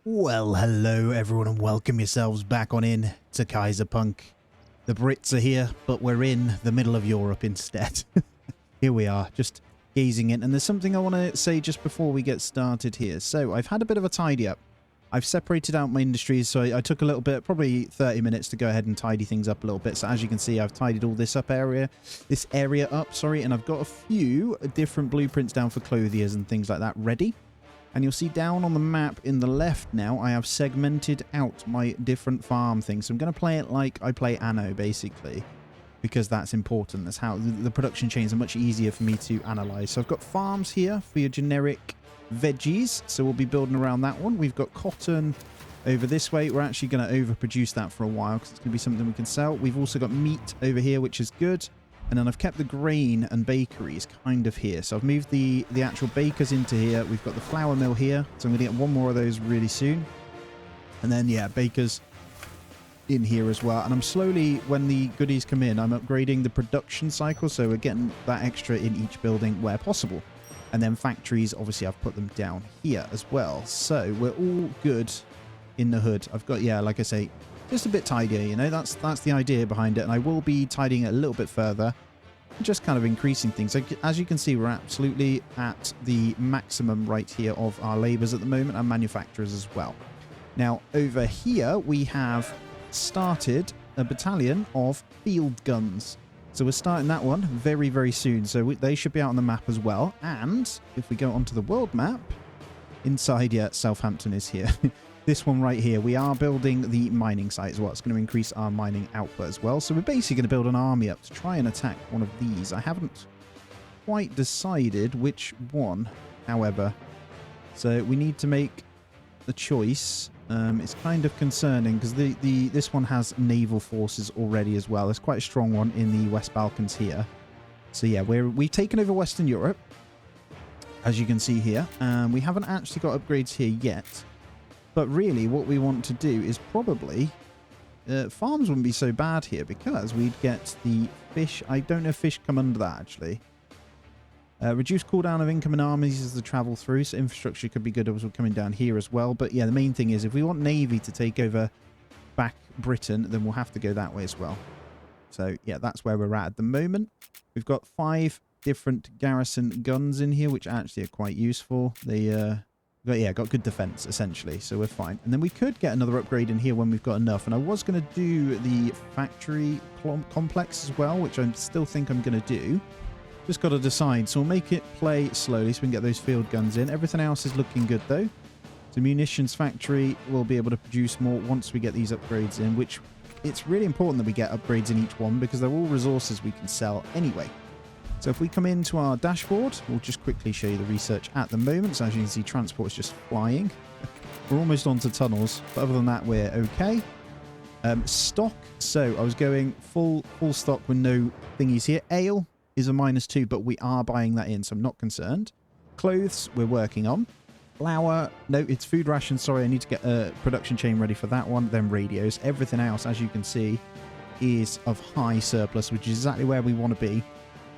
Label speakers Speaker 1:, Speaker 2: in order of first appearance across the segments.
Speaker 1: Well, hello everyone and welcome yourselves back on in to Kaiserpunk. The Brits are here, but we're in the middle of Europe instead. Here we are, just gazing in. And there's something I want to say just before we get started here. So I've had a bit of a tidy up. I've separated out my industries, so I took a little bit, probably 30 minutes to go ahead and tidy things up a little bit. So as you can see, I've tidied all this area up, and I've got a few different blueprints down for clothiers and things like that ready. And you'll see down on the map in the left now, I have segmented out my different farm things. So I'm going to play it like I play Anno, basically, because that's important. That's how the production chains are much easier for me to analyze. So I've got farms here for your generic veggies. So we'll be building around that one. We've got cotton over this way. We're actually going to overproduce that for a while because it's going to be something we can sell. We've also got meat over here, which is good. And then I've kept the grain and bakeries kind of here. So I've moved the actual bakers into here. We've got the flour mill here. So I'm going to get one more of those really soon. And then, yeah, bakers in here as well. And I'm slowly, when the goodies come in, I'm upgrading the production cycle. So we're getting that extra in each building where possible. And then factories, obviously, I've put them down here as well. So we're all good in the hood. I've got, yeah, like I say, just a bit tidier, you know, that's the idea behind it. And I will be tidying it a little bit further, just kind of increasing things. As you can see, we're absolutely at the maximum right here of our labours at the moment, and manufacturers as well. Now, over here, we have started a battalion of field guns. So we're starting that one very, very soon. So they should be out on the map as well. And if we go onto the world map, inside, yeah, Southampton is here. This one right here, we are building the mining site as well. It's going to increase our mining output as well. So we're basically going to build an army up to try and attack one of these. I haven't quite decided which one, however. So we need to make a choice. It's kind of concerning because this one has naval forces already as well. There's quite a strong one in the West Balkans here. So yeah, we've taken over Western Europe, as you can see here. We haven't actually got upgrades here yet. But really, what we want to do is probably... farms wouldn't be so bad here because we'd get the fish. I don't know if fish come under that, actually. Reduce cooldown of incoming armies as they travel through. So infrastructure could be good as we're coming down here as well. But yeah, the main thing is if we want Navy to take over back Britain, then we'll have to go that way as well. So yeah, that's where we're at the moment. We've got 5 different garrison guns in here, which actually are quite useful. They... But yeah, got good defense, essentially, so we're fine. And then we could get another upgrade in here when we've got enough. And I was going to do the factory complex as well, which I still think I'm going to do. Just got to decide. So we'll make it play slowly so we can get those field guns in. Everything else is looking good, though. The munitions factory will be able to produce more once we get these upgrades in, which it's really important that we get upgrades in each one because they're all resources we can sell anyway. So if we come into our dashboard, we'll just quickly show you the research at the moment. So as you can see, transport is just flying. We're almost onto tunnels, but other than that, we're okay. Stock. So I was going full stock with no thingies here. Ale is a -2, but we are buying that in, so I'm not concerned. Clothes, we're working on. Flour, no, it's food rations. Sorry, I need to get a production chain ready for that one. Then radios. Everything else, as you can see, is of high surplus, which is exactly where we want to be.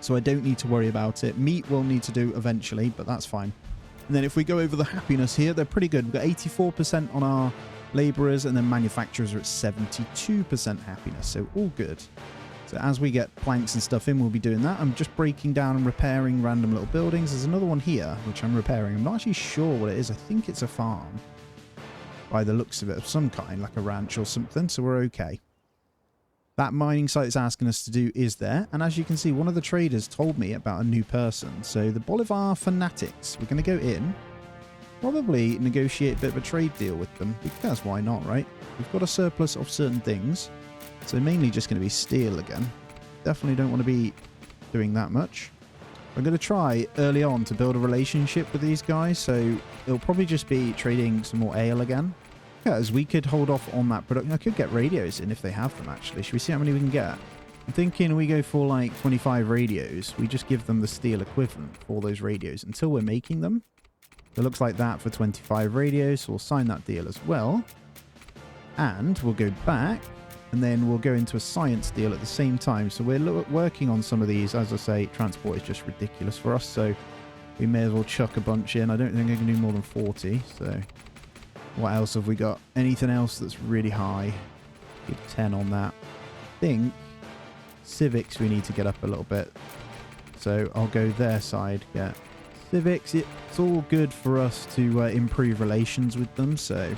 Speaker 1: So I don't need to worry about it. Meat we'll need to do eventually, but that's fine. And then if we go over the happiness here, they're pretty good. We've got 84% on our labourers, and then manufacturers are at 72% happiness. So all good. So as we get planks and stuff in, we'll be doing that. I'm just breaking down and repairing random little buildings. There's another one here, which I'm repairing. I'm not actually sure what it is. I think it's a farm by the looks of it, of some kind, like a ranch or something. So we're okay. That mining site it's asking us to do is there. And as you can see, one of the traders told me about a new person. So the Bolivar Fanatics, we're going to go in, probably negotiate a bit of a trade deal with them, because why not, right? We've got a surplus of certain things. So mainly just going to be steel again. Definitely don't want to be doing that much. I'm going to try early on to build a relationship with these guys. So it'll probably just be trading some more ale again. Because we could hold off on that production. I could get radios in if they have them, actually. Should we see how many we can get? I'm thinking we go for like 25 radios. We just give them the steel equivalent for those radios until we're making them. It looks like that for 25 radios. So we'll sign that deal as well. And we'll go back. And then we'll go into a science deal at the same time. So we're working on some of these. As I say, transport is just ridiculous for us. So we may as well chuck a bunch in. I don't think I can do more than 40. So What else have we got? Anything else that's really high? Give 10 on that. I think civics we need to get up a little bit. So I'll go their side. Yeah. Civics, it's all good for us to improve relations with them. So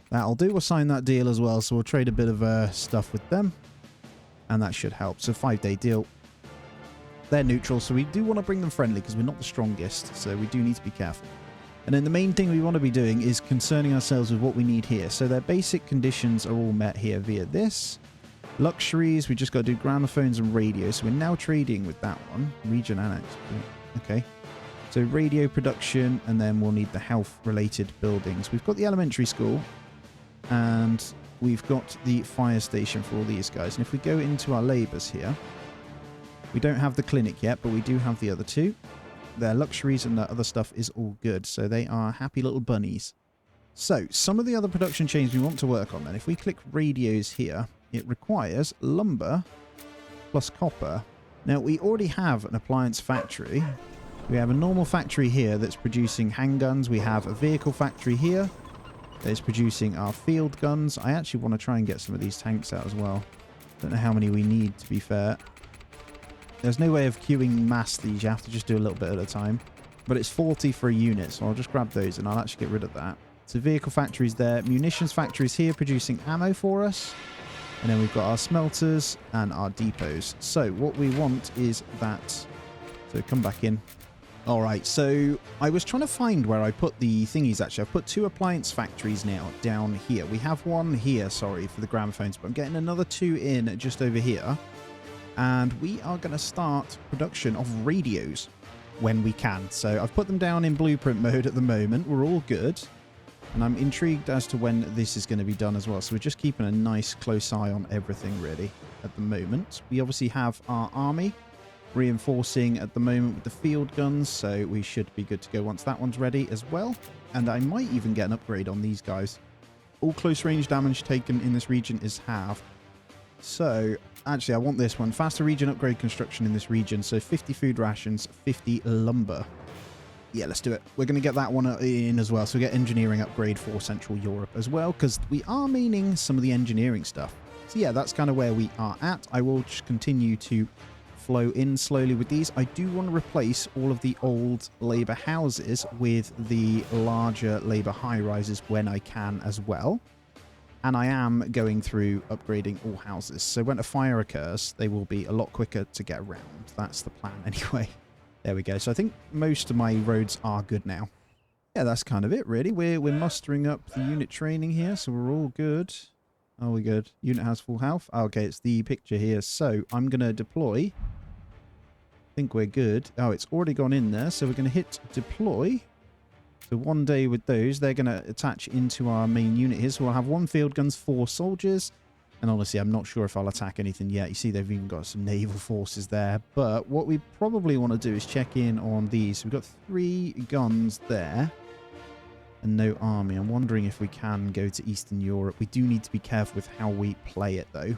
Speaker 1: that'll do. We'll sign that deal as well. So we'll trade a bit of stuff with them. And that should help. So 5-day deal. They're neutral. So we do want to bring them friendly because we're not the strongest. So we do need to be careful. And then the main thing we want to be doing is concerning ourselves with what we need here. So their basic conditions are all met here via this. Luxuries, we just got to do gramophones and radios. So we're now trading with that one. Region annex. Okay. So radio production, and then we'll need the health-related buildings. We've got the elementary school, and we've got the fire station for all these guys. And if we go into our labours here, we don't have the clinic yet, but we do have the other two. Their luxuries and the other stuff is all good. So they are happy little bunnies. So some of the other production chains we want to work on then. If we click radios here, it requires lumber plus copper. Now we already have an appliance factory. We have a normal factory here that's producing handguns. We have a vehicle factory here that's producing our field guns. I actually want to try and get some of these tanks out as well. Don't know how many we need, to be fair. There's no way of queuing mass these. You have to just do a little bit at a time. But it's 40 for a unit, so I'll just grab those and I'll actually get rid of that. So vehicle factories there. Munitions factories here producing ammo for us. And then we've got our smelters and our depots. So what we want is that. So come back in. All right, so I was trying to find where I put the thingies, actually. I've put 2 appliance factories now down here. We have one here, sorry, for the gramophones, but I'm getting another 2 in just over here. And we are going to start production of radios when we can. So I've put them down in blueprint mode at the moment. We're all good. And I'm intrigued as to when this is going to be done as well. So we're just keeping a nice close eye on everything, really, at the moment. We obviously have our army reinforcing at the moment with the field guns. So we should be good to go once that one's ready as well. And I might even get an upgrade on these guys. All close range damage taken in this region is halved. So actually, I want this one. Faster region upgrade construction in this region. So 50 food rations, 50 lumber. Yeah, let's do it. We're going to get that one in as well. So we get engineering upgrade for Central Europe as well, because we are meaning some of the engineering stuff. So yeah, that's kind of where we are at. I will just continue to flow in slowly with these. I do want to replace all of the old labour houses with the larger labour high-rises when I can as well. And I am going through upgrading all houses. So when a fire occurs, they will be a lot quicker to get around. That's the plan anyway. There we go. So I think most of my roads are good now. Yeah, that's kind of it, really. We're mustering up the unit training here, so we're all good. Are we good? Unit has full health. Oh, okay, it's the picture here. So I'm going to deploy. I think we're good. Oh, it's already gone in there. So we're going to hit deploy. So one day with those, they're going to attach into our main unit here. So we'll have 1 field guns, 4 soldiers. And honestly, I'm not sure if I'll attack anything yet. You see, they've even got some naval forces there. But what we probably want to do is check in on these. So we've got 3 guns there. And no army. I'm wondering if we can go to Eastern Europe. We do need to be careful with how we play it, though.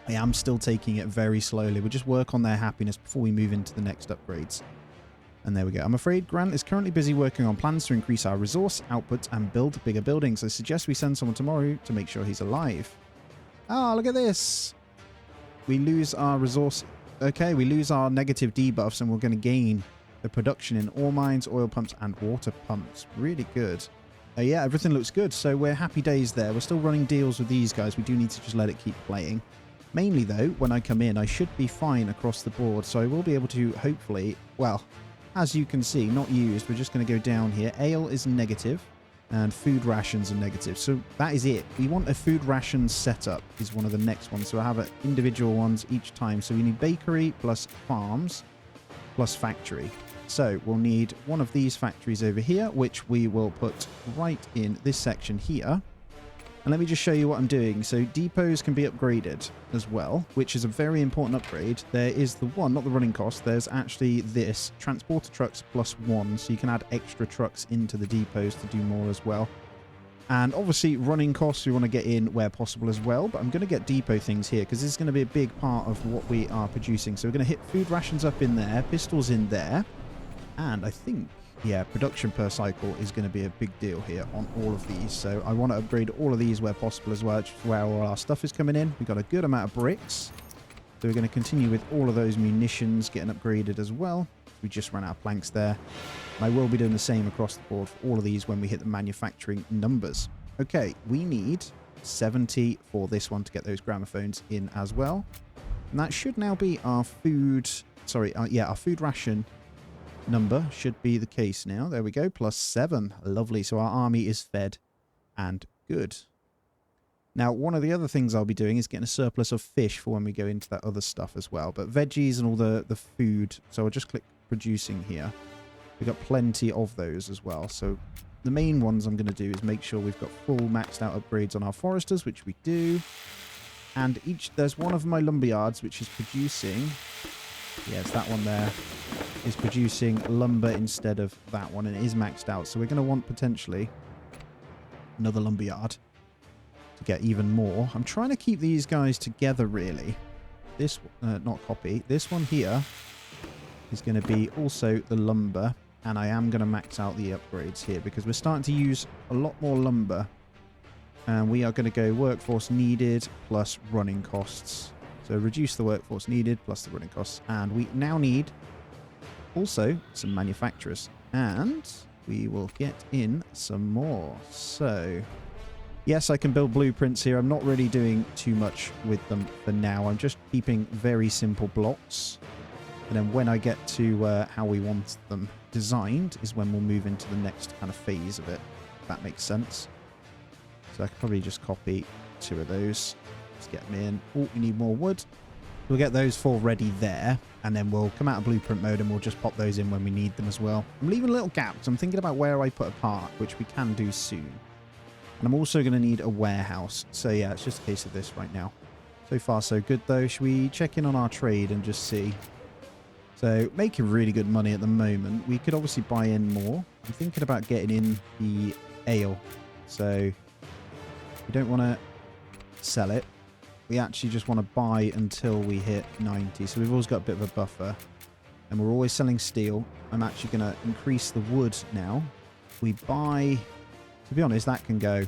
Speaker 1: I am still taking it very slowly. We'll just work on their happiness before we move into the next upgrades. And there we go. I'm afraid Grant is currently busy working on plans to increase our resource output and build bigger buildings. I suggest we send someone tomorrow to make sure he's alive. Ah, look at this. We lose our resource. Okay, we lose our negative debuffs and we're going to gain the production in ore mines, oil pumps, and water pumps. Really good. Yeah, everything looks good. So we're happy days there. We're still running deals with these guys. We do need to just let it keep playing. Mainly, though, when I come in, I should be fine across the board. So I will be able to hopefully, well, as you can see, not used. We're just going to go down here. Ale is negative and food rations are negative. So that is it. We want a food ration setup is one of the next ones. So I have individual ones each time. So we need bakery plus farms plus factory. So we'll need one of these factories over here, which we will put right in this section here. And let me just show you what I'm doing. So depots can be upgraded as well, which is a very important upgrade. There is the one, not the running cost. There's actually this transporter trucks +1. So you can add extra trucks into the depots to do more as well. And obviously running costs we want to get in where possible as well. But I'm going to get depot things here because this is going to be a big part of what we are producing. So we're going to hit food rations up in there, pistols in there. And I think yeah, production per cycle is going to be a big deal here on all of these. So I want to upgrade all of these where possible as well, which is where all our stuff is coming in. We've got a good amount of bricks. So we're going to continue with all of those munitions getting upgraded as well. We just ran out of planks there. And I will be doing the same across the board for all of these when we hit the manufacturing numbers. Okay, we need 70 for this one to get those gramophones in as well. And that should now be our food... Sorry, our food ration number should be the case now. There we go, +7. Lovely. So our army is fed and good. Now, one of the other things I'll be doing is getting a surplus of fish for when we go into that other stuff as well. But veggies and all the food, so I'll just click producing here. We've got plenty of those as well. So the main ones I'm going to do is make sure we've got full maxed out upgrades on our foresters, which we do. And there's one of my lumberyards which is producing... Yeah, it's that one there. Is producing lumber instead of that one, and it is maxed out. So we're going to want potentially another lumberyard to get even more. I'm trying to keep these guys together, really. This, not copy. This one here is going to be also the lumber, and I am going to max out the upgrades here because we're starting to use a lot more lumber, and we are going to go workforce needed plus running costs. So reduce the workforce needed plus the running costs. And we now need also some manufacturers. And we will get in some more. So, yes, I can build blueprints here. I'm not really doing too much with them for now. I'm just keeping very simple blocks. And then when I get to how we want them designed is when we'll move into the next kind of phase of it. If that makes sense. So I could probably just copy 2 of those. Let's get them in. Oh, we need more wood. We'll get those 4 ready there, and then we'll come out of blueprint mode and we'll just pop those in when we need them as well. I'm leaving little gaps. I'm thinking about where I put a park, which we can do soon. And I'm also going to need a warehouse. So yeah, it's just a case of this right now. So far so good though. Should we check in on our trade and just see? So making really good money at the moment. We could obviously buy in more. I'm thinking about getting in the ale. So we don't want to sell it. We actually just want to buy until we hit 90. So we've always got a bit of a buffer. And we're always selling steel. I'm actually going to increase the wood now. We buy... To be honest, that can go.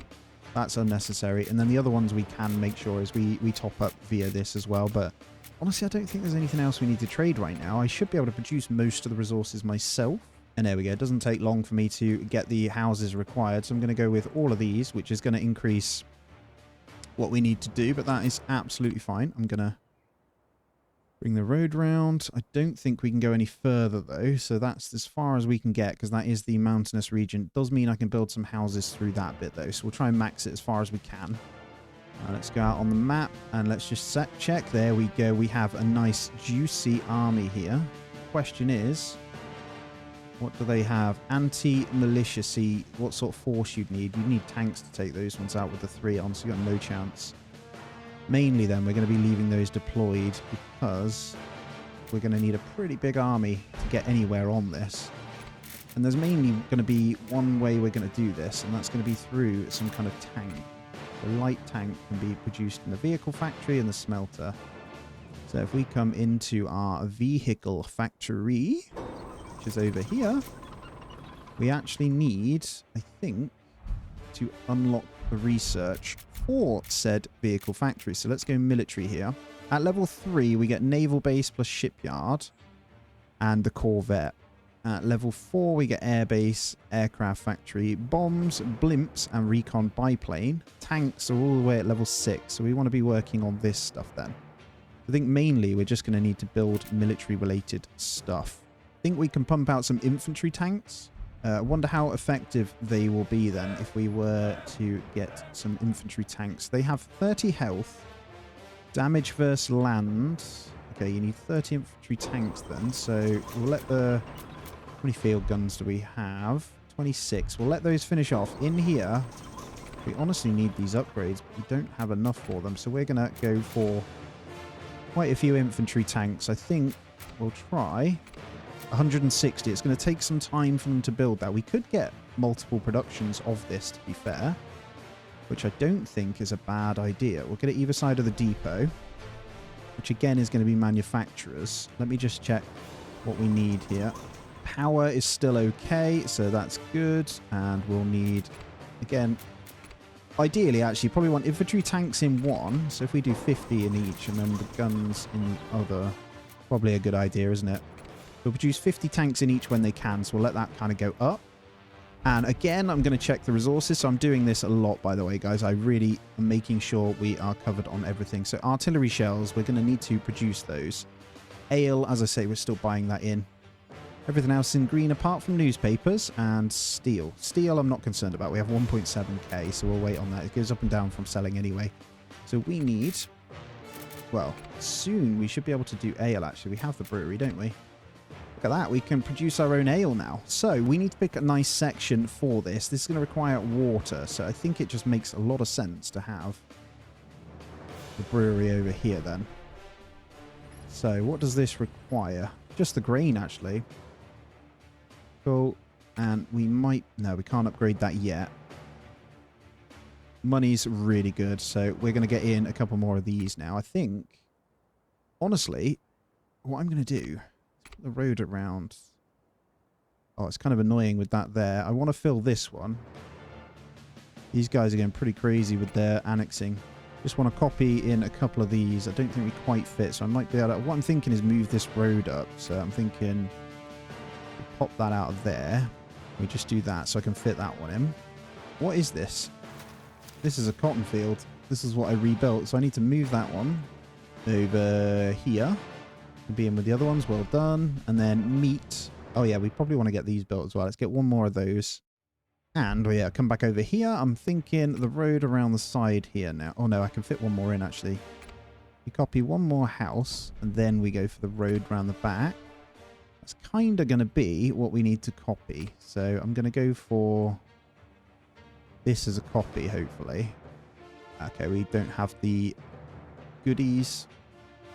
Speaker 1: That's unnecessary. And then the other ones we can make sure is we top up via this as well. But honestly, I don't think there's anything else we need to trade right now. I should be able to produce most of the resources myself. And there we go. It doesn't take long for me to get the houses required. So I'm going to go with all of these, which is going to increase what we need to do, but that is absolutely fine. I'm gonna bring the road round. I don't think we can go any further though, so that's as far as we can get because that is the mountainous region. It does mean I can build some houses through that bit though, so we'll try and max it as far as we can. Let's go out on the map and let's just check. There we go. We have a nice juicy army here. Question is, what do they have? Anti-militia. What sort of force you'd need? You'd need tanks to take those ones out with the 3 on, so you've got no chance. Mainly then, we're going to be leaving those deployed because we're going to need a pretty big army to get anywhere on this. And there's mainly going to be one way we're going to do this, and that's going to be through some kind of tank. The light tank can be produced in the vehicle factory and the smelter. So if we come into our vehicle factory... which is over here, we actually need, I think, to unlock the research for said vehicle factory. So let's go military here. At level 3, we get naval base plus shipyard and the corvette. At level 4, we get air base, aircraft factory, bombs, blimps, and recon biplane. Tanks are all the way at level 6, so we want to be working on this stuff then. I think mainly we're just going to need to build military-related stuff. I think we can pump out some infantry tanks. I wonder how effective they will be then if we were to get some infantry tanks. They have 30 health. Damage versus land. Okay, you need 30 infantry tanks then. So we'll let the... How many field guns do we have? 26. We'll let those finish off. In here, we honestly need these upgrades, but we don't have enough for them. So we're going to go for quite a few infantry tanks. I think we'll try... 160. It's going to take some time for them to build that. We could get multiple productions of this, to be fair, which I don't think is a bad idea. We'll get it either side of the depot, which again is going to be manufacturers. Let me just check what we need here. Power is still okay, so that's good. And we'll need, again, ideally, actually, probably want infantry tanks in one. So if we do 50 in each and then the guns in the other, probably a good idea, isn't it? We'll produce 50 tanks in each when they can, so we'll let that kind of go up. And again, I'm going to check the resources. So I'm doing this a lot, by the way, guys. I really am making sure we are covered on everything. So artillery shells, we're going to need to produce those. Ale, as I say, we're still buying that in. Everything else in green apart from newspapers and steel. Steel I'm not concerned about. We have 1.7k, so we'll wait on that. It goes up and down from selling anyway. So we need... Well, soon we should be able to do ale, actually. We have the brewery, don't we? Look at that. We can produce our own ale now. So we need to pick a nice section for this. This is going to require water, so I think it just makes a lot of sense to have the brewery over here then. So what does this require? Just the grain, actually. Cool. And we might... No, we can't upgrade that yet. Money's really good, so we're going to get in a couple more of these now. I think, honestly, what I'm going to do... Put the road around... Oh, it's kind of annoying with that there. I want to fill this one. These guys are getting pretty crazy with their annexing. Just want to copy in a couple of these. I don't think we quite fit, so I might be able to... What I'm thinking is move this road up. So I'm thinking... Pop that out of there. We just do that so I can fit that one in. What is this? This is a cotton field. This is what I rebuilt, so I need to move that one over here. Be in with the other ones. Well done. And then meat. Oh yeah, we probably want to get these built as well. Let's get one more of those. And oh yeah, come back over here. I'm thinking the road around the side here now. Oh no, I can fit one more in actually. We copy one more house and then we go for the road around the back. That's kind of going to be what we need to copy. So I'm going to go for this as a copy, hopefully. Okay, we don't have the goodies.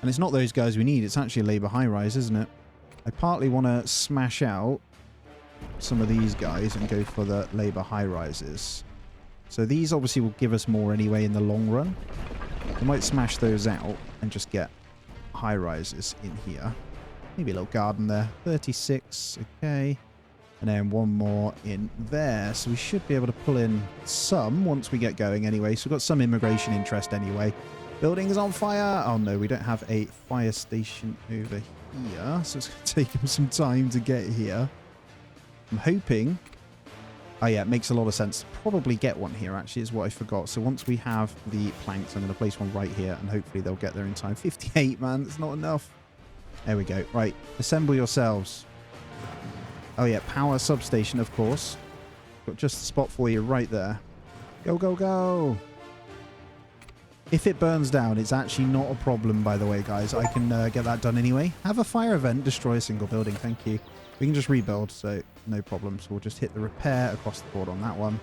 Speaker 1: And it's not those guys we need. It's actually a labour high-rise, isn't it? I partly want to smash out some of these guys and go for the labour high-rises. So these obviously will give us more anyway in the long run. We might smash those out and just get high-rises in here. Maybe a little garden there. 36, okay. And then one more in there. So we should be able to pull in some once we get going anyway. So we've got some immigration interest anyway. Building is on fire. Oh no, we don't have a fire station over here. So it's going to take them some time to get here. I'm hoping... Oh yeah, it makes a lot of sense. Probably get one here actually is what I forgot. So once we have the planks, I'm going to place one right here and hopefully they'll get there in time. 58, man. That's not enough. There we go. Right. Assemble yourselves. Oh, yeah. Power substation, of course. Got just a spot for you right there. Go, go, go. If it burns down, it's actually not a problem, by the way, guys. I can get that done anyway. Have a fire event. Destroy a single building. Thank you. We can just rebuild, so no problem. So we'll just hit the repair across the board on that one.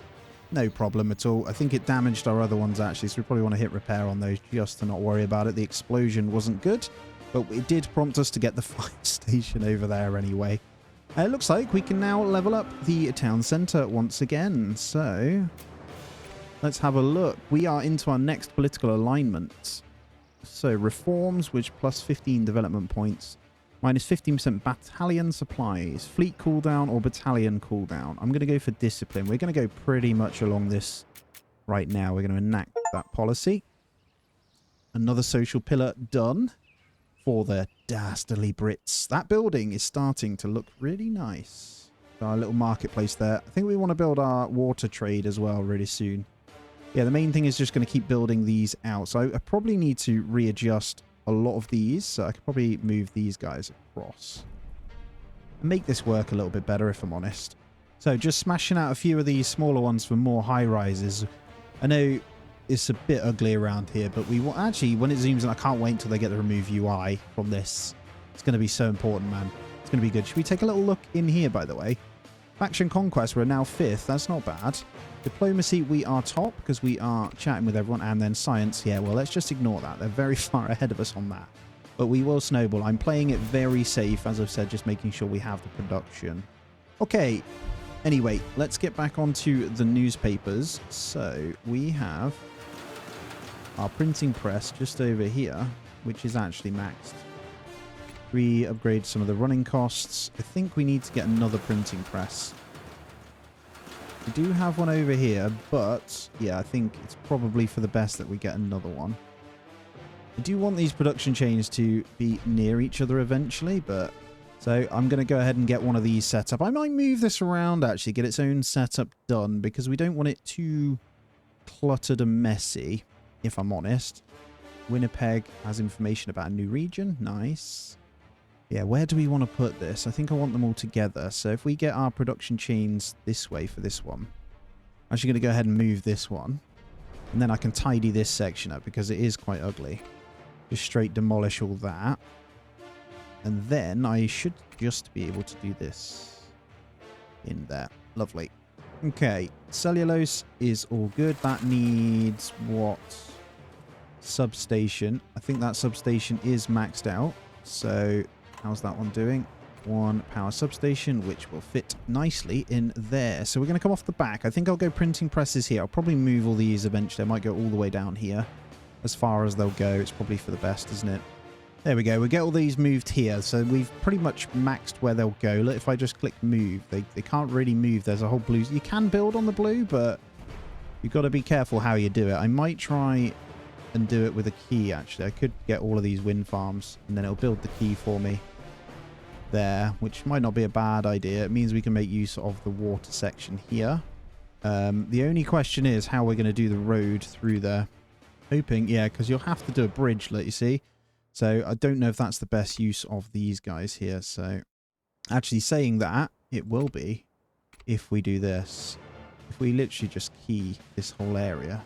Speaker 1: No problem at all. I think it damaged our other ones, actually, so we probably want to hit repair on those just to not worry about it. The explosion wasn't good. But it did prompt us to get the fire station over there anyway. It looks like we can now level up the town centre once again. So let's have a look. We are into our next political alignment. So reforms, which plus 15 development points. Minus 15% battalion supplies. Fleet cooldown or battalion cooldown. I'm going to go for discipline. We're going to go pretty much along this right now. We're going to enact that policy. Another social pillar done. For the dastardly Brits. That building is starting to look really nice. Our little marketplace there. I think we want to build our water trade as well really soon. Yeah, the main thing is just going to keep building these out. So I probably need to readjust a lot of these. So I could probably move these guys across. And make this work a little bit better if I'm honest. So just smashing out a few of these smaller ones for more high rises. I know... It's a bit ugly around here, but we will actually, when it zooms in, I can't wait until they get the remove UI from this. It's going to be so important, man. It's going to be good. Should we take a little look in here, by the way? Faction Conquest, we're now 5th. That's not bad. Diplomacy, we are top because we are chatting with everyone. And then science, yeah, well, let's just ignore that. They're very far ahead of us on that. But we will snowball. I'm playing it very safe, as I've said, just making sure we have the production. Okay. Anyway, let's get back onto the newspapers. So we have... our printing press just over here, which is actually maxed. We upgrade some of the running costs. I think we need to get another printing press. We do have one over here, but yeah, I think it's probably for the best that we get another one. I do want these production chains to be near each other eventually, but so I'm going to go ahead and get one of these set up. I might move this around, actually, get its own setup done, because we don't want it too cluttered and messy, if I'm honest. Winnipeg has information about a new region. Nice. Yeah, where do we want to put this? I think I want them all together. So if we get our production chains this way for this one, I'm actually going to go ahead and move this one. And then I can tidy this section up because it is quite ugly. Just straight demolish all that. And then I should just be able to do this in there. Lovely. Okay, cellulose is all good. That needs what? Substation. I think that substation is maxed out. So how's that one doing? One power substation, which will fit nicely in there. So we're going to come off the back. I think I'll go printing presses here. I'll probably move all these eventually. I might go all the way down here. As far as they'll go, it's probably for the best, isn't it? There we go. We get all these moved here. So we've pretty much maxed where they'll go. Look, if I just click move, they can't really move. There's a whole blue. You can build on the blue, but you've got to be careful how you do it. I might try and do it with a key, actually. I could get all of these wind farms, and then it'll build the key for me there, which might not be a bad idea. It means we can make use of the water section here. The only question is how we're going to do the road through there. Hoping, yeah, because you'll have to do a bridge, let you see. So I don't know if that's the best use of these guys here. So actually saying that, it will be if we do this. If we literally just key this whole area,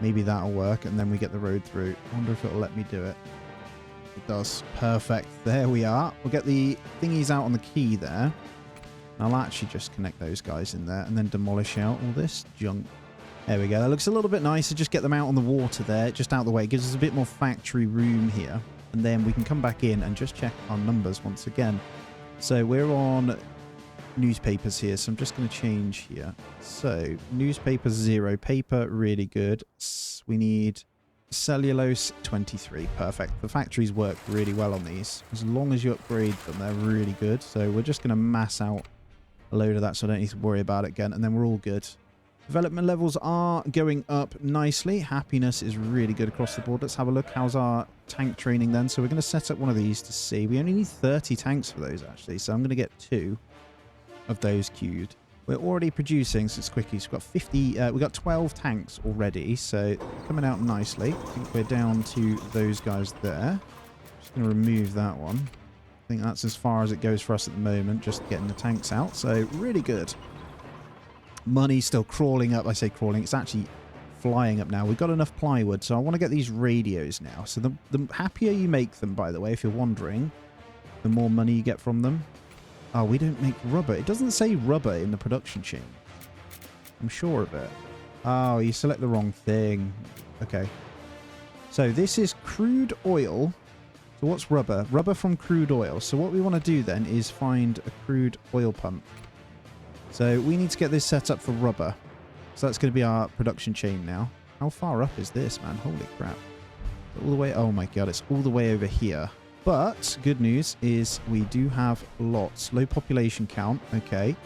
Speaker 1: maybe that'll work, and then we get the road through. I wonder if it'll let me do it. It does. Perfect. There we are. We'll get the thingies out on the key there. I'll actually just connect those guys in there and then demolish out all this junk. There we go. That looks a little bit nicer. Just get them out on the water there, just out of the way. It gives us a bit more factory room here. And then we can come back in and just check our numbers once again. So we're on newspapers here, so I'm just going to change here. So newspapers 0, paper really good. We need cellulose 23. Perfect. The factories work really well on these. As long as you upgrade them, they're really good. So we're just going to mass out a load of that so I don't need to worry about it again, and then we're all good. Development levels are going up nicely. Happiness is really good across the board. Let's have a look. How's our tank training then? So we're going to set up one of these to see. We only need 30 tanks for those, actually. So I'm going to get 2 of those queued. We're already producing, so it's quickly. So we've got 50, we've got 12 tanks already. So coming out nicely. I think we're down to those guys there. Just going to remove that one. I think that's as far as it goes for us at the moment. Just getting the tanks out. So really good. Money's still crawling up. I say crawling. It's actually flying up now. We've got enough plywood, so I want to get these radios now. So the happier you make them, by the way, if you're wondering, the more money you get from them. Oh, we don't make rubber. It doesn't say rubber in the production chain. I'm sure of it. Oh, you select the wrong thing. Okay. So this is crude oil. So what's rubber? Rubber from crude oil. So what we want to do then is find a crude oil pump. So we need to get this set up for rubber. So that's going to be our production chain now. How far up is this, man? Holy crap. All the way... Oh my god, it's all the way over here. But good news is we do have lots. Low population count. Okay.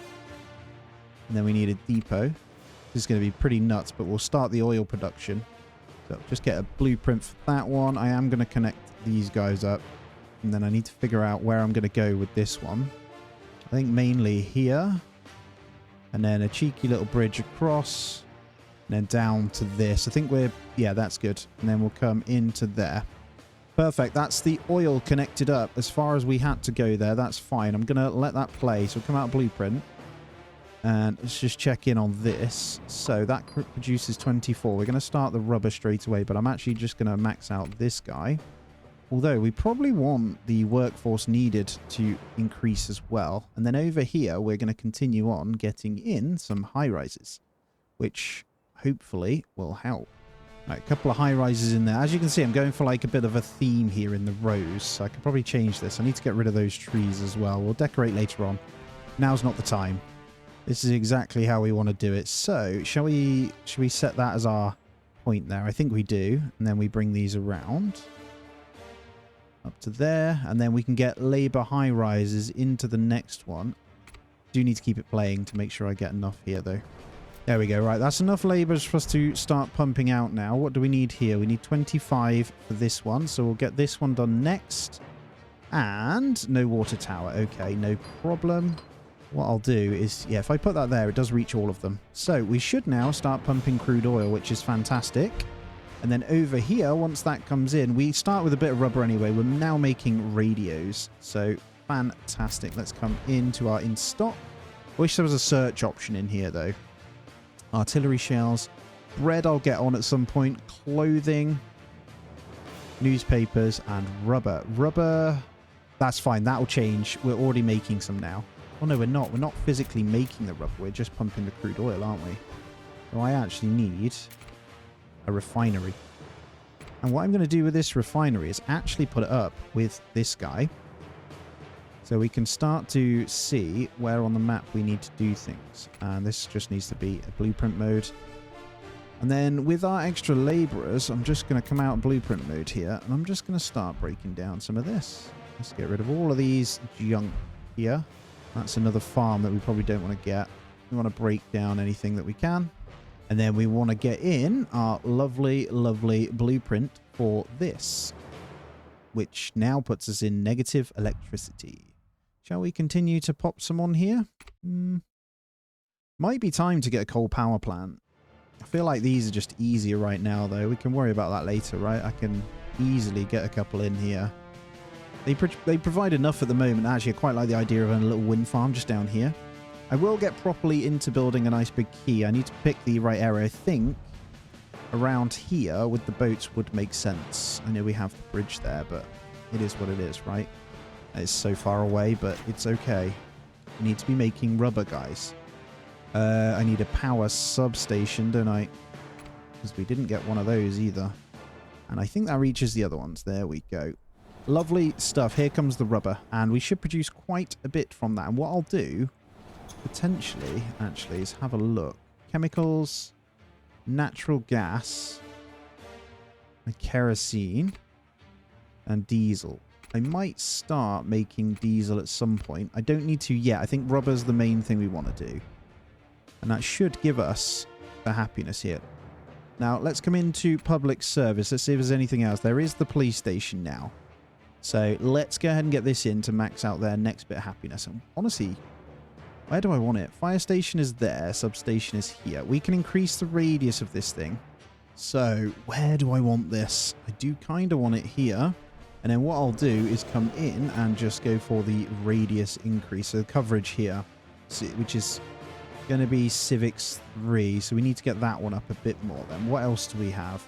Speaker 1: And then we need a depot. This is going to be pretty nuts, but we'll start the oil production. So just get a blueprint for that one. I am going to connect these guys up. And then I need to figure out where I'm going to go with this one. I think mainly here. And then a cheeky little bridge across. And then down to this. I think we're... Yeah, that's good. And then we'll come into there. Perfect. That's the oil connected up. As far as we had to go there, that's fine. I'm going to let that play. So come out blueprint. And let's just check in on this. So that produces 24. We're going to start the rubber straight away. But I'm actually just going to max out this guy. Although we probably want the workforce needed to increase as well. And then over here, we're going to continue on getting in some high-rises, which hopefully will help. Right, a couple of high-rises in there. As you can see, I'm going for like a bit of a theme here in the rows. So I could probably change this. I need to get rid of those trees as well. We'll decorate later on. Now's not the time. This is exactly how we want to do it. So shall we set that as our point there? I think we do. And then we bring these around. up to there. And then we can get labor high rises into the next one. Do need to keep it playing to make sure I get enough here, though. There we go. Right, that's enough labours for us to start pumping out now. What do we need here? We need 25 for this one, so we'll get this one done next. And no water tower. Okay, no problem. What I'll do is, yeah, if I put that there, it does reach all of them. So we should now start pumping crude oil, which is fantastic. And then over here, once that comes in, we start with a bit of rubber anyway. We're now making radios. So fantastic. Let's come into our in stock. Wish there was a search option in here, though. Artillery shells. Bread I'll get on at some point. Clothing. Newspapers and rubber. Rubber, that's fine. That'll change. We're already making some now. Oh, no, we're not. We're not physically making the rubber. We're just pumping the crude oil, aren't we? So I actually need a refinery. And what I'm going to do with this refinery is actually put it up with this guy. So we can start to see where on the map we need to do things. And this just needs to be a blueprint mode. And then with our extra laborers, I'm just going to come out of blueprint mode here. And I'm just going to start breaking down some of this. Let's get rid of all of these junk here. That's another farm that we probably don't want to get. We want to break down anything that we can. And then we want to get in our lovely, lovely blueprint for this, which now puts us in negative electricity. Shall we continue to pop some on here? Might be time to get a coal power plant. I feel like these are just easier right now, though. We can worry about that later, right? I can easily get a couple in here. They provide enough at the moment. Actually, I quite like the idea of a little wind farm just down here. I will get properly into building a nice big quay. I need to pick the right area. I think around here with the boats would make sense. I know we have the bridge there, but it is what it is, right? It's so far away, but it's okay. We need to be making rubber, guys. I need a power substation, don't I? Because we didn't get one of those either. And I think that reaches the other ones. There we go. Lovely stuff. Here comes the rubber. And we should produce quite a bit from that. And what I'll do, potentially, actually, is have a look. Chemicals, natural gas, and kerosene, and diesel. I might start making diesel at some point. I don't need to yet. I think rubber's the main thing we want to do. And that should give us the happiness here. Now, let's come into public service. Let's see if there's anything else. There is the police station now. So let's go ahead and get this in to max out their next bit of happiness. And honestly, where do I want it? Fire station is there. Substation is here. We can increase the radius of this thing. So where do I want this? I do kind of want it here. And then what I'll do is come in and just go for the radius increase. So the coverage here, which is going to be Civics 3. So we need to get that one up a bit more then. What else do we have?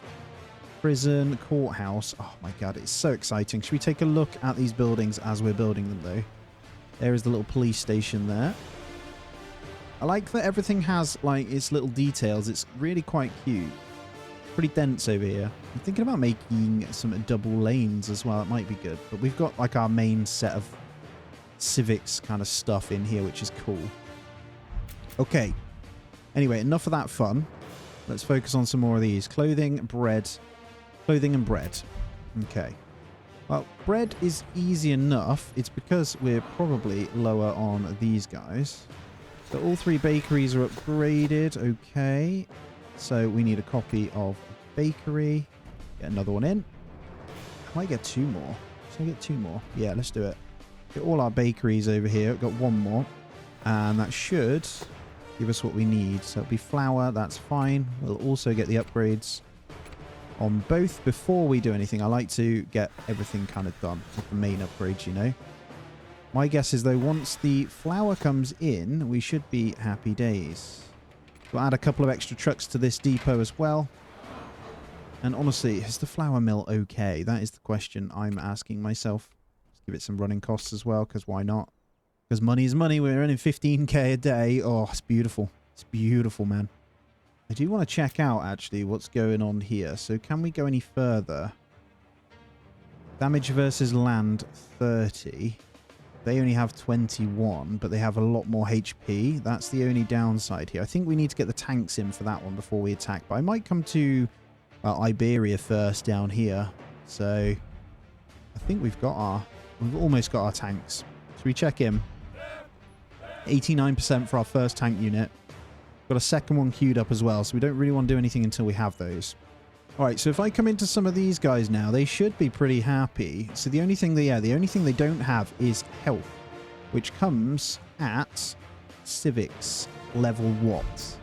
Speaker 1: Prison, courthouse. Oh my god, it's so exciting. Should we take a look at these buildings as we're building them though? There is the little police station there. I like that everything has like its little details. It's really quite cute. Pretty dense over here. I'm thinking about making some double lanes as well. It might be good. But we've got like our main set of civics kind of stuff in here, which is cool. Okay. Anyway, enough of that fun. Let's focus on some more of these. Clothing, bread. Clothing and bread. Okay. Well, bread is easy enough. It's because we're probably lower on these guys. So all three bakeries are upgraded. Okay. So we need a copy of bakery. Get another one in. I might get two more. Should I get two more? Yeah, let's do it. Get all our bakeries over here. We've got one more. And that should give us what we need. So it'll be flour. That's fine. We'll also get the upgrades on both before we do anything. I like to get everything kind of done with the main upgrades, you know. My guess is, though, once the flour comes in, we should be happy days. We'll add a couple of extra trucks to this depot as well. And honestly, is the flour mill okay? That is the question I'm asking myself. Let's give it some running costs as well, because why not? Because money is money. We're earning 15k a day. Oh, it's beautiful. It's beautiful, man. I do want to check out, actually, what's going on here. So can we go any further? Damage versus land, 30. They only have 21, but they have a lot more HP. That's the only downside here. I think we need to get the tanks in for that one before we attack. But I might come to Iberia first down here. So I think we've almost got our tanks. So we check in. 89% for our first tank unit. Got a second one queued up as well, so we don't really want to do anything until we have those. Alright, so if I come into some of these guys now, they should be pretty happy. So the only thing they don't have is health, which comes at civics level what?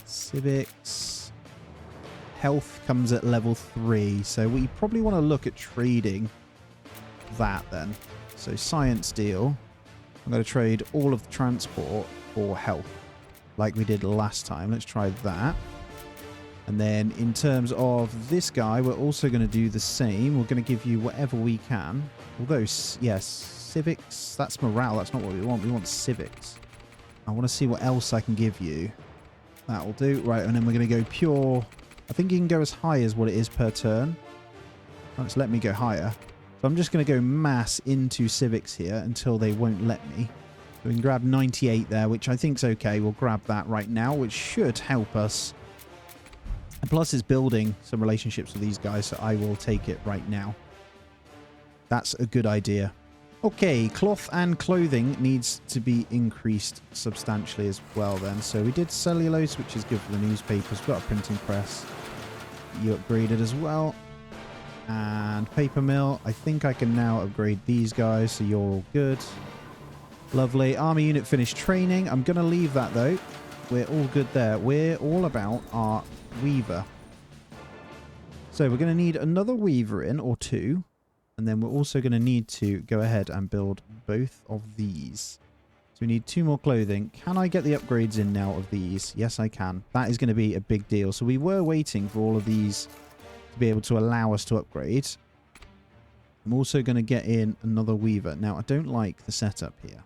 Speaker 1: Civics health comes at level 3, so we probably want to look at trading that then. So science deal. I'm going to trade all of the transport for health like we did last time. Let's try that. And then in terms of this guy, we're also going to do the same. We're going to give you whatever we can. Although, yes, civics, that's morale. That's not what we want. We want civics. I want to see what else I can give you. That'll do. Right, and then we're going to go pure. I think you can go as high as what it is per turn. Let's let me go higher. So I'm just going to go mass into civics here until they won't let me. So we can grab 98 there, which I think's okay. We'll grab that right now, which should help us. And plus it's building some relationships with these guys, so I will take it right now. That's a good idea. Okay, cloth and clothing needs to be increased substantially as well then. So we did cellulose, which is good for the newspapers. We've got a printing press. You upgraded as well. And paper mill. I think I can now upgrade these guys, so you're all good. Lovely. Army unit finished training. I'm going to leave that though. We're all good there. We're all about our weaver. So we're going to need another weaver in, or two. And then we're also going to need to go ahead and build both of these. So we need 2 more clothing. Can I get the upgrades in now of these? Yes, I can. That is going to be a big deal. So we were waiting for all of these to be able to allow us to upgrade. I'm also going to get in another weaver. Now, I don't like the setup here.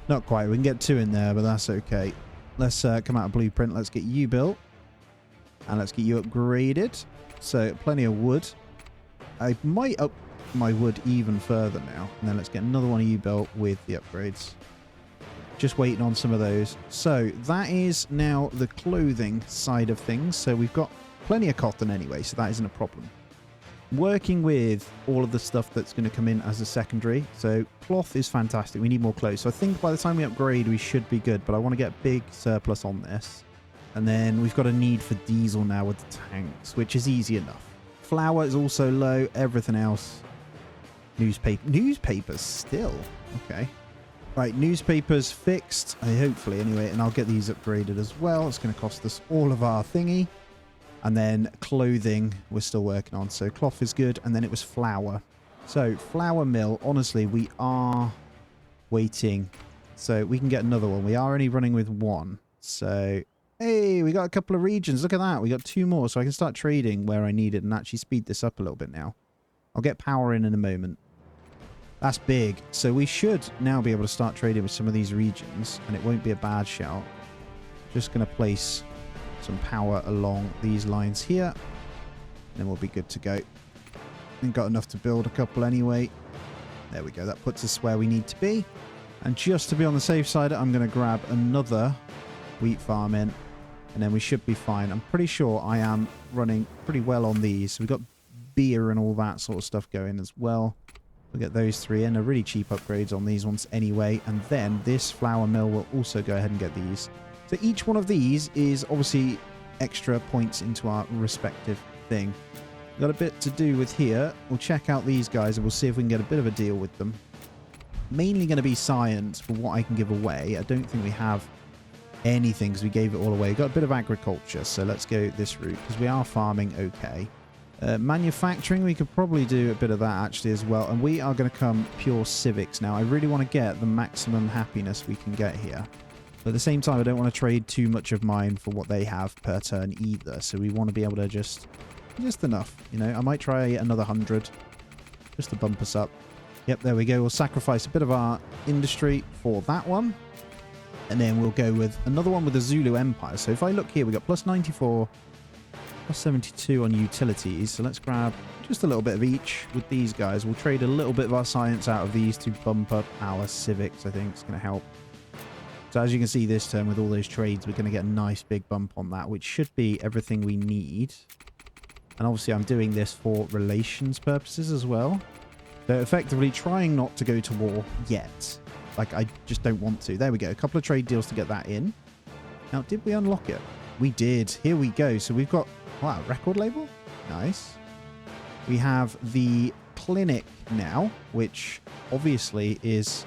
Speaker 1: Not quite. We can get 2 in there, but that's okay. Let's come out of blueprint. Let's get you built. And let's get you upgraded. So, plenty of wood. I might up my wood even further now. And then let's get another one of you built with the upgrades. Just waiting on some of those. So, that is now the clothing side of things. So, we've got plenty of cotton anyway, so that isn't a problem. Working with all of the stuff that's going to come in as a secondary. So, cloth is fantastic. We need more clothes. So, I think by the time we upgrade, we should be good. But I want to get a big surplus on this. And then we've got a need for diesel now with the tanks, which is easy enough. Flour is also low. Everything else. Newspapers still. Okay. Right, newspapers fixed. Hopefully, anyway. And I'll get these upgraded as well. It's going to cost us all of our thingy. And then clothing we're still working on. So cloth is good. And then it was flour. So flour mill. Honestly, we are waiting. So we can get another one. We are only running with 1. So... hey, we got a couple of regions. Look at that. We got 2 more, so I can start trading where I need it and actually speed this up a little bit now. I'll get power in a moment. That's big. So we should now be able to start trading with some of these regions, and it won't be a bad shout. Just going to place some power along these lines here, and then we'll be good to go. We've got enough to build a couple anyway. There we go. That puts us where we need to be. And just to be on the safe side, I'm going to grab another wheat farm in, and then we should be fine. I'm pretty sure I am running pretty well on these. So we've got beer and all that sort of stuff going as well. We'll get those 3 in. Are really cheap upgrades on these ones anyway. And then this flour mill will also go ahead and get these. So each one of these is obviously extra points into our respective thing. We've got a bit to do with here. We'll check out these guys and we'll see if we can get a bit of a deal with them. Mainly going to be science for what I can give away. I don't think we have anything because we gave it all away. We've got a bit of agriculture, so let's go this route because we are farming okay. Manufacturing, we could probably do a bit of that actually as well. And we are going to come pure civics now. I really want to get the maximum happiness we can get here. But at the same time, I don't want to trade too much of mine for what they have per turn either. So we want to be able to just enough. You know, I might try another 100 just to bump us up. Yep, there we go. We'll sacrifice a bit of our industry for that one. And then we'll go with another one with the Zulu Empire. So if I look here, we got plus 94, plus 72 on utilities. So let's grab just a little bit of each with these guys. We'll trade a little bit of our science out of these to bump up our civics. I think it's going to help. So as you can see this turn with all those trades, we're going to get a nice big bump on that, which should be everything we need. And obviously I'm doing this for relations purposes as well. So effectively trying not to go to war yet. Like, I just don't want to. There we go. A couple of trade deals to get that in. Now, did we unlock it? We did. Here we go. So we've got, wow, record label? Nice. We have the clinic now, which obviously is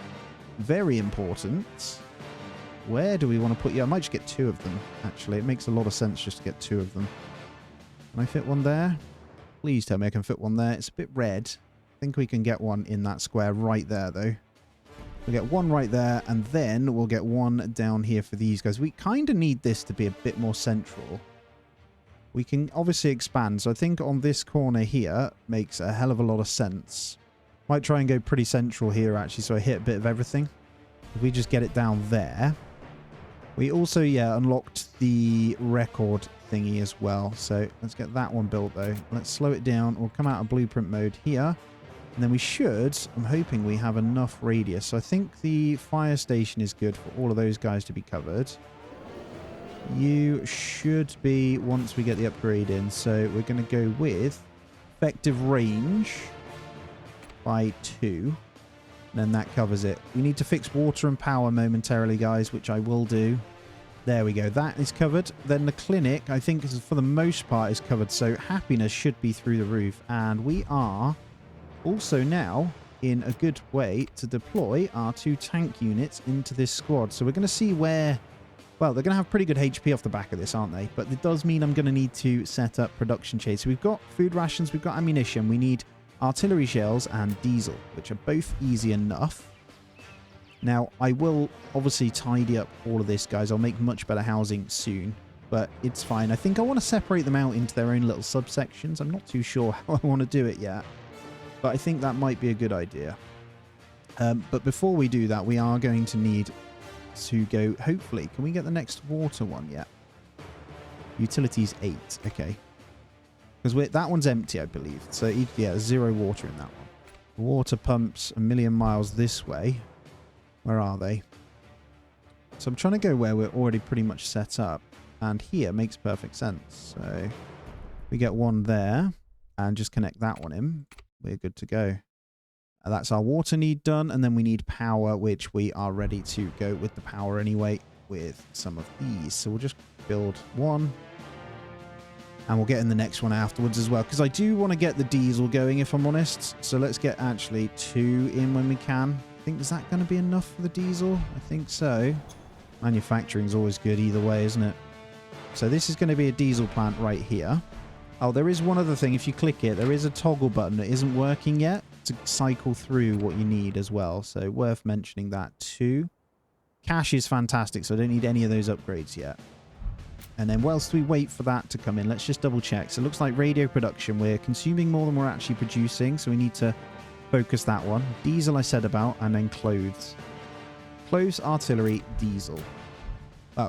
Speaker 1: very important. Where do we want to put you? I might just get 2 of them, actually. It makes a lot of sense just to get 2 of them. Can I fit one there? Please tell me I can fit one there. It's a bit red. I think we can get one in that square right there, though. We'll get one right there, and then we'll get one down here for these guys. We kind of need this to be a bit more central. We can obviously expand, so I think on this corner here makes a hell of a lot of sense. Might try and go pretty central here, actually, so I hit a bit of everything. If we just get it down there. We also, yeah, unlocked the record thingy as well. So let's get that one built, though. Let's slow it down. We'll come out of blueprint mode here. And then we should, I'm hoping we have enough radius. So I think the fire station is good for all of those guys to be covered. You should be once we get the upgrade in. So we're going to go with effective range by 2. And then that covers it. We need to fix water and power momentarily, guys, which I will do. There we go. That is covered. Then the clinic, I think, for the most part, is covered. So happiness should be through the roof. And we are also now in a good way to deploy our 2 tank units into this squad. So we're going to see where... Well, they're going to have pretty good HP off the back of this, aren't they? But it does mean I'm going to need to set up production chains. So we've got food rations, we've got ammunition, we need artillery shells and diesel, which are both easy enough. Now, I will obviously tidy up all of this, guys. I'll make much better housing soon, but it's fine. I think I want to separate them out into their own little subsections. I'm not too sure how I want to do it yet, but I think that might be a good idea. But before we do that, we are going to need to go, hopefully, can we get the next water one yet? Utilities 8, okay. Because that one's empty, I believe. So, yeah, 0 water in that one. Water pumps a million miles this way. Where are they? So I'm trying to go where we're already pretty much set up. And here makes perfect sense. So we get one there and just connect that one in. We're good to go. That's our water need done. And then we need power, which we are ready to go with the power anyway with some of these. So we'll just build one. And we'll get in the next one afterwards as well. Because I do want to get the diesel going, if I'm honest. So let's get actually 2 in when we can. I think, is that going to be enough for the diesel? I think so. Manufacturing's always good either way, isn't it? So this is going to be a diesel plant right here. Oh, there is one other thing. If you click it, there is a toggle button that isn't working yet to cycle through what you need as well. So worth mentioning that too. Cash is fantastic, so I don't need any of those upgrades yet. And then whilst we wait for that to come in, let's just double check. So it looks like radio production, we're consuming more than we're actually producing. So we need to focus that one. Diesel I said about, and then clothes. Clothes, artillery, diesel.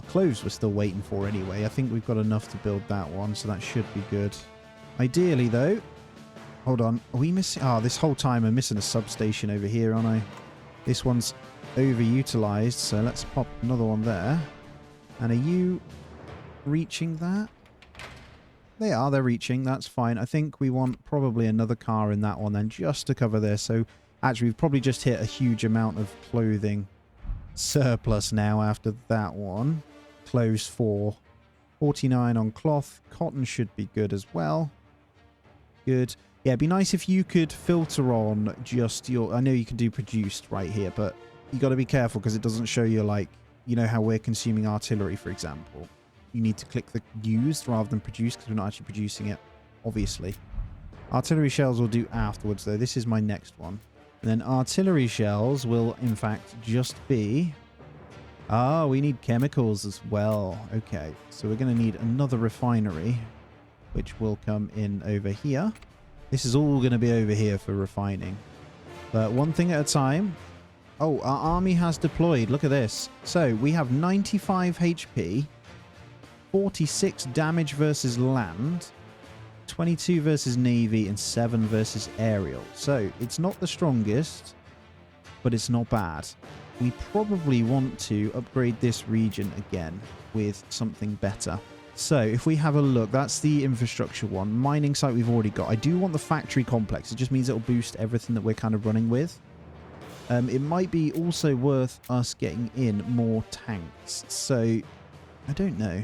Speaker 1: Clothes we're still waiting for anyway. I think we've got enough to build that one, so that should be good. Ideally, though... Hold on. Are we missing... Oh, this whole time I'm missing a substation over here, aren't I? This one's overutilized, so let's pop another one there. And are you reaching that? They are. They're reaching. That's fine. I think we want probably another car in that one then, just to cover this. So, actually, we've probably just hit a huge amount of clothing surplus now after that one. Clothes 4. 49 on cloth. Cotton should be good as well. Good. Yeah, it'd be nice if you could filter on just your... I know you can do produced right here, but you got to be careful because it doesn't show you, like, you know how we're consuming artillery, for example. You need to click the used rather than produced because we're not actually producing it, obviously. Artillery shells will do afterwards, though. This is my next one. And then artillery shells will, in fact, just be... Ah, we need chemicals as well. Okay, so we're going to need another refinery, which will come in over here. This is all going to be over here for refining. But one thing at a time. Oh, our army has deployed. Look at this. So we have 95 HP, 46 damage versus land, 22 versus navy, and 7 versus aerial. So it's not the strongest, but it's not bad. We probably want to upgrade this region again with something better. So if we have a look, that's the infrastructure one. Mining site we've already got. I do want the factory complex. It just means it'll boost everything that we're kind of running with. It might be also worth us getting in more tanks. So I don't know.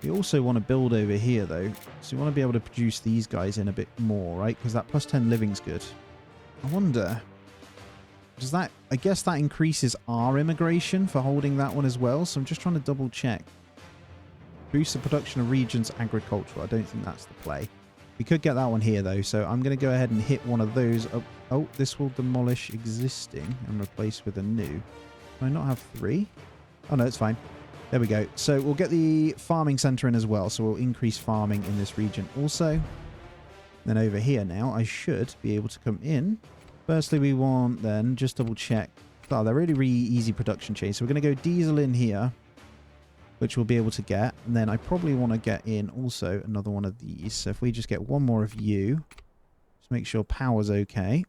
Speaker 1: We also want to build over here though. So we want to be able to produce these guys in a bit more, right? Because that plus 10 living's good. I wonder, does that, I guess that increases our immigration for holding that one as well. So I'm just trying to double check. Boost the production of regions agricultural. I don't think that's the play. We could get that one here though. So I'm going to go ahead and hit one of those up. Oh, this will demolish existing and replace with a new. Can I not have 3? Oh no, it's fine. There we go. So we'll get the farming center in as well. So we'll increase farming in this region also. Then over here now, I should be able to come in. Firstly, we want then just double check. Oh, they're really, really easy production chains. So we're going to go diesel in here, which we'll be able to get. And then I probably want to get in also another one of these. So if we just get one more of you, just make sure power's okay.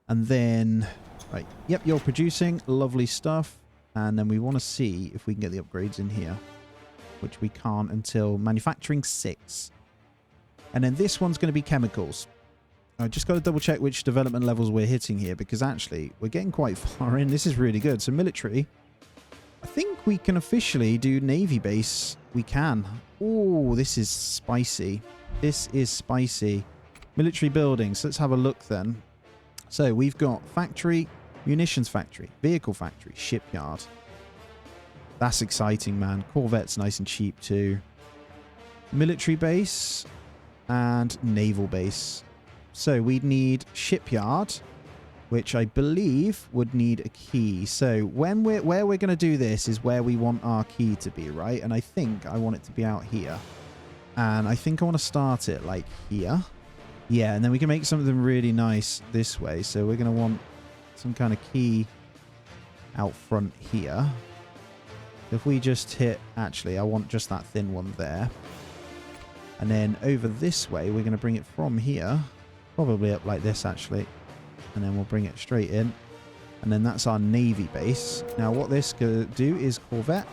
Speaker 1: And then, right, yep, you're producing. Lovely stuff. And then we want to see if we can get the upgrades in here, which we can't until manufacturing 6. And then this one's going to be chemicals. I just got to double check which development levels we're hitting here, because actually we're getting quite far in. This is really good. So military, I think we can officially do Navy base. We can. Oh, this is spicy. This is spicy. Military buildings. Let's have a look then. So we've got factory, munitions factory, vehicle factory, shipyard. That's exciting, man. Corvette's nice and cheap too. Military base and naval base. So we'd need shipyard, which I believe would need a key. So where we're going to do this is where we want our key to be, right? And I think I want it to be out here. And I think I want to start it like here. Yeah, and then we can make something really nice this way. So we're going to want some kind of key out front here. If we just hit, actually, I want just that thin one there. And then over this way, we're going to bring it from here, probably up like this, actually. And then we'll bring it straight in. And then that's our Navy base. Now, what this could do is Corvette.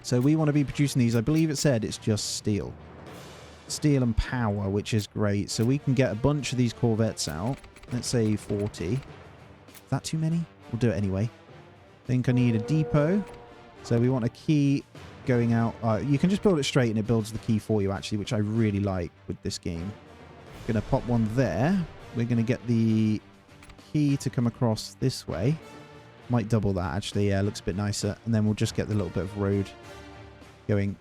Speaker 1: So we want to be producing these. I believe it said it's just steel. Steel and power, which is great. So we can get a bunch of these Corvettes out. Let's say 40. Is that too many? We'll do it anyway. I think I need a depot. So we want a key going out. You can just build it straight and it builds the key for you, actually, which I really like with this game. Going to pop one there. We're going to get the key to come across this way. Might double that, actually. Yeah, looks a bit nicer. And then we'll just get the little bit of road going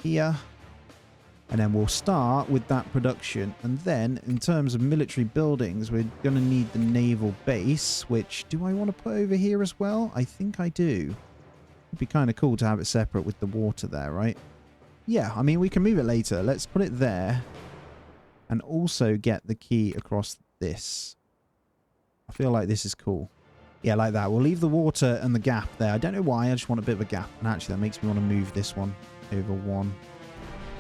Speaker 1: here. And then we'll start with that production. And then, in terms of military buildings, we're going to need the naval base, which, do I want to put over here as well? I think I do. It'd be kind of cool to have it separate with the water there, right? Yeah, I mean, we can move it later. Let's put it there. And also get the key across this. I feel like this is cool. Yeah, like that. We'll leave the water and the gap there. I don't know why. I just want a bit of a gap. And actually, that makes me want to move this one over one.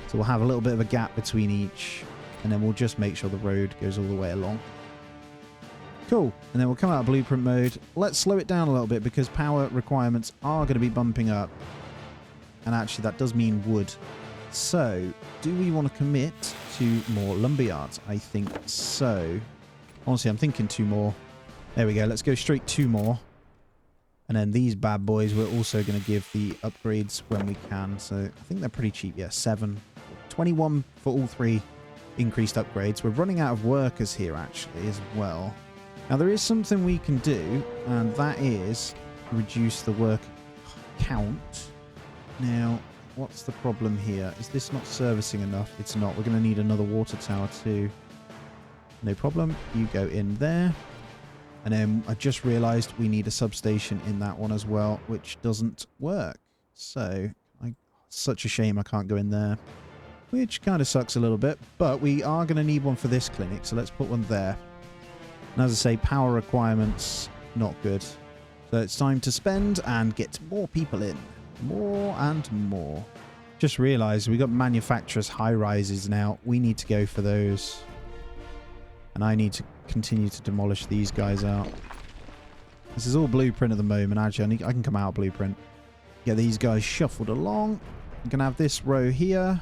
Speaker 1: So we'll have a little bit of a gap between each. And then we'll just make sure the road goes all the way along. Cool. And then we'll come out of blueprint mode. Let's slow it down a little bit because power requirements are going to be bumping up. And actually, that does mean wood. So, do we want to commit to more lumberyards? I think so. Honestly, I'm thinking 2 more. There we go. Let's go straight 2 more. And then these bad boys, we're also going to give the upgrades when we can. So, I think they're pretty cheap. Yeah, 7. 21 for all 3 increased upgrades. We're running out of workers here, actually, as well. Now, there is something we can do, and that is reduce the work count. Now, what's the problem here? Is this not servicing enough? It's not. We're going to need another water tower too. No problem. You go in there. And then I just realized we need a substation in that one as well, which doesn't work. So, such a shame I can't go in there. Which kind of sucks a little bit. But we are going to need one for this clinic, so let's put one there. And as I say, power requirements, not good. So it's time to spend and get more people in. More and more. Just realized we got manufacturers high-rises now. We need to go for those. And I need to continue to demolish these guys out. This is all blueprint at the moment. Actually, I can come out of blueprint. Get these guys shuffled along. I'm going to have this row here.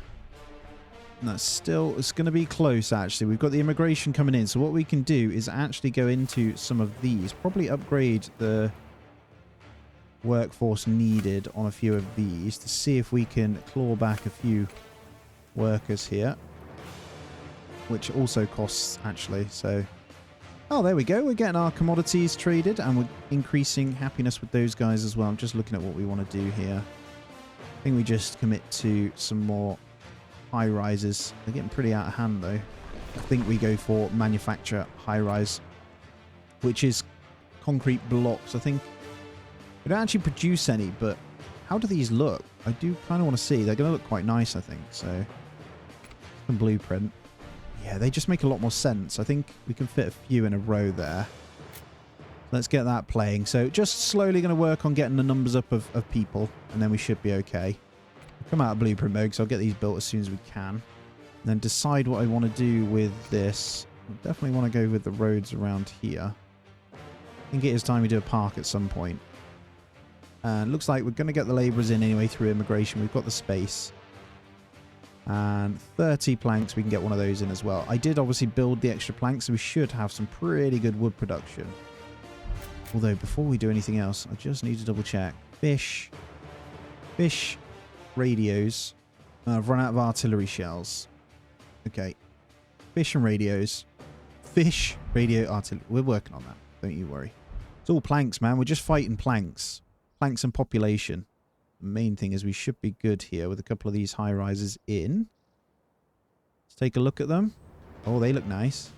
Speaker 1: That's still, it's going to be close actually. We've got the immigration coming in. So what we can do is actually go into some of these. Probably upgrade the workforce needed on a few of these to see if we can claw back a few workers here. Which also costs actually. So, oh, there we go. We're getting our commodities traded and we're increasing happiness with those guys as well. I'm just looking at what we want to do here. I think we just commit to some more high rises. They're getting pretty out of hand though. I think we go for manufacture high rise, which is concrete blocks. I think we don't actually produce any, but how do these look? I do kind of want to see. They're going to look quite nice, I think. So, some blueprint. Yeah, they just make a lot more sense. I think we can fit a few in a row there. Let's get that playing. So just slowly going to work on getting the numbers up of people, and then we should be okay. We'll come out of blueprint mode, so I'll get these built as soon as we can. And then decide what I want to do with this. I definitely want to go with the roads around here. I think it is time we do a park at some point. And looks like we're going to get the labourers in anyway through immigration. We've got the space. And 30 planks, we can get one of those in as well. I did obviously build the extra planks, so we should have some pretty good wood production. Although, before we do anything else, I just need to double check. Fish, radios. I've run out of artillery shells. Okay. Fish and radios. Fish, radio, artillery. We're working on that. Don't you worry. It's all planks, man. We're just fighting planks. Planks and population. The main thing is we should be good here with a couple of these high rises in. Let's take a look at them. Oh, they look nice.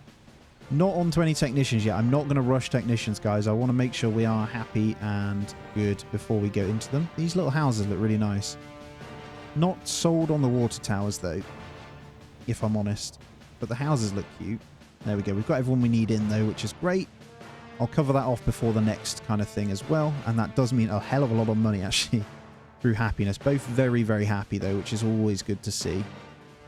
Speaker 1: Not on to any technicians yet. I'm not going to rush technicians, guys. I want to make sure we are happy and good before we go into them. These little houses look really nice. Not sold on the water towers, though, if I'm honest. But the houses look cute. There we go. We've got everyone we need in, though, which is great. I'll cover that off before the next kind of thing as well. And that does mean a hell of a lot of money, actually. Through happiness. Both very, very happy though, which is always good to see.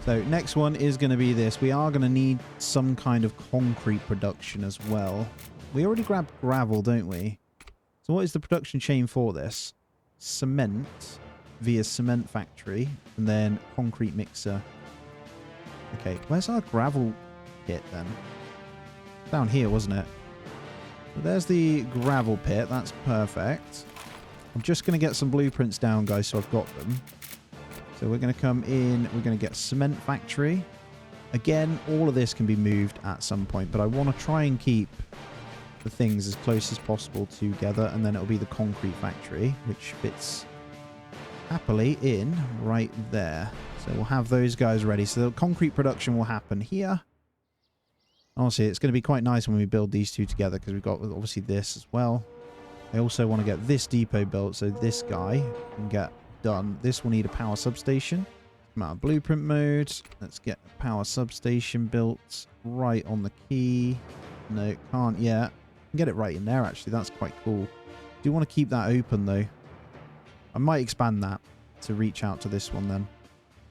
Speaker 1: So next one is going to be this. We are going to need some kind of concrete production as well. We already grabbed gravel, don't we? So what is the production chain for this? Cement via cement factory and then concrete mixer. Okay, where's our gravel pit then? Down here, wasn't it? So there's the gravel pit. That's perfect. I'm just going to get some blueprints down, guys, so I've got them. So we're going to come in. We're going to get cement factory. Again, all of this can be moved at some point, but I want to try and keep the things as close as possible together, and then it'll be the concrete factory, which fits happily in right there. So we'll have those guys ready. So the concrete production will happen here. Honestly, it's going to be quite nice when we build these two together because we've got obviously this as well. I also want to get this depot built so this guy can get done. This will need a power substation. Come out of blueprint mode. Let's get a power substation built right on the key. No, can't yet. Get it right in there, actually. That's quite cool. Do want to keep that open, though. I might expand that to reach out to this one, then.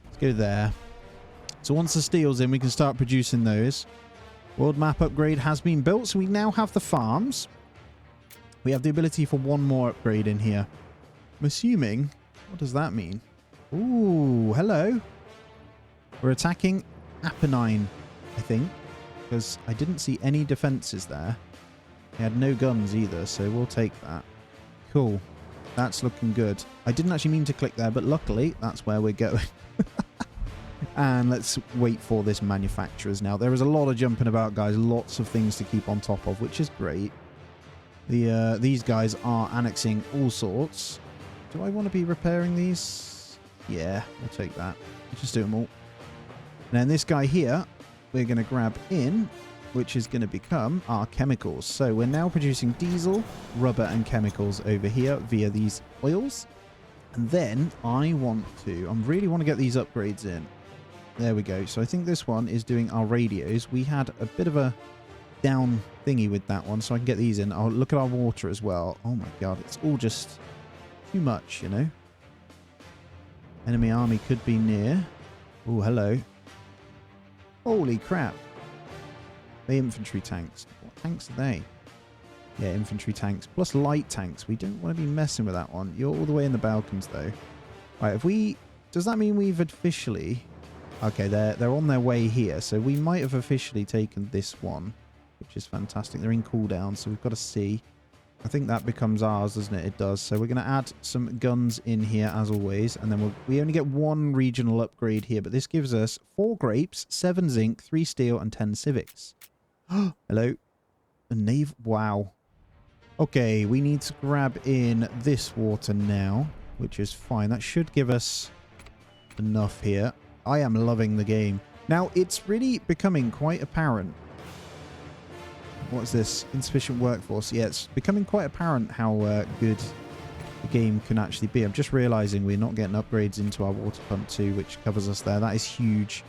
Speaker 1: Let's go there. So once the steel's in, we can start producing those. World map upgrade has been built, so we now have the farms. We have the ability for one more upgrade in here. I'm assuming... What does that mean? Ooh, hello. We're attacking Apennine, I think. Because I didn't see any defenses there. They had no guns either, so we'll take that. Cool. That's looking good. I didn't actually mean to click there, but luckily, that's where we're going. And let's wait for this manufacturers now. There is a lot of jumping about, guys. Lots of things to keep on top of, which is great. These guys are annexing all sorts. Do I want to be repairing these? Yeah, we'll take that. We'll just do them all. And then this guy here, we're going to grab in, which is going to become our chemicals. So we're now producing diesel, rubber, and chemicals over here via these oils. And then I really want to get these upgrades in. There we go. So I think this one is doing our radios. We had a bit of a down thingy with that one, so I can get these in. I'll look at our water as well. Oh my god, it's all just too much, you know. Enemy army could be near. Oh, hello. Holy crap. The infantry tanks. What tanks are they? Yeah, infantry tanks. Plus light tanks. We don't want to be messing with that one. You're all the way in the Balkans, though. Right, if we... Does that mean we've officially Okay, they're on their way here. So we might have officially taken this one, which is fantastic. They're in cooldown, so we've got to see. I think that becomes ours, doesn't it? It does. So we're going to add some guns in here, as always. And then we only get one regional upgrade here. But this gives us 4 grapes, 7 zinc, 3 steel, and 10 civics. Hello. A nave. Wow. Okay, we need to grab in this water now, which is fine. That should give us enough here. I am loving the game. Now, it's really becoming quite apparent. What's this? Insufficient workforce. Yeah, it's becoming quite apparent how good the game can actually be. I'm just realizing we're not getting upgrades into our water pump too, which covers us there. That is huge.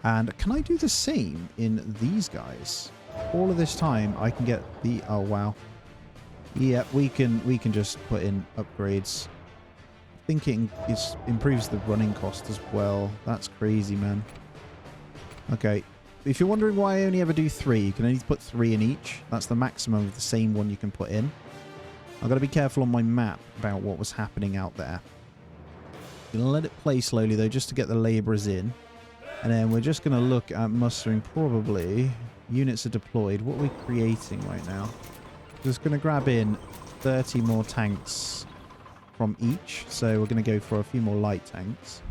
Speaker 1: And can I do the same in these guys? All of this time, I can get the... Oh, wow. Yeah, we can just put in upgrades. I think it improves the running cost as well. That's crazy, man. Okay. If you're wondering why I only ever do 3, you can only put 3 in each. That's the maximum of the same one you can put in. I've got to be careful on my map about what was happening out there. I'm going to let it play slowly, though, just to get the labourers in. And then we're just going to look at mustering probably. Units are deployed. What are we creating right now? Just going to grab in 30 more tanks from each. So we're going to go for a few more light tanks.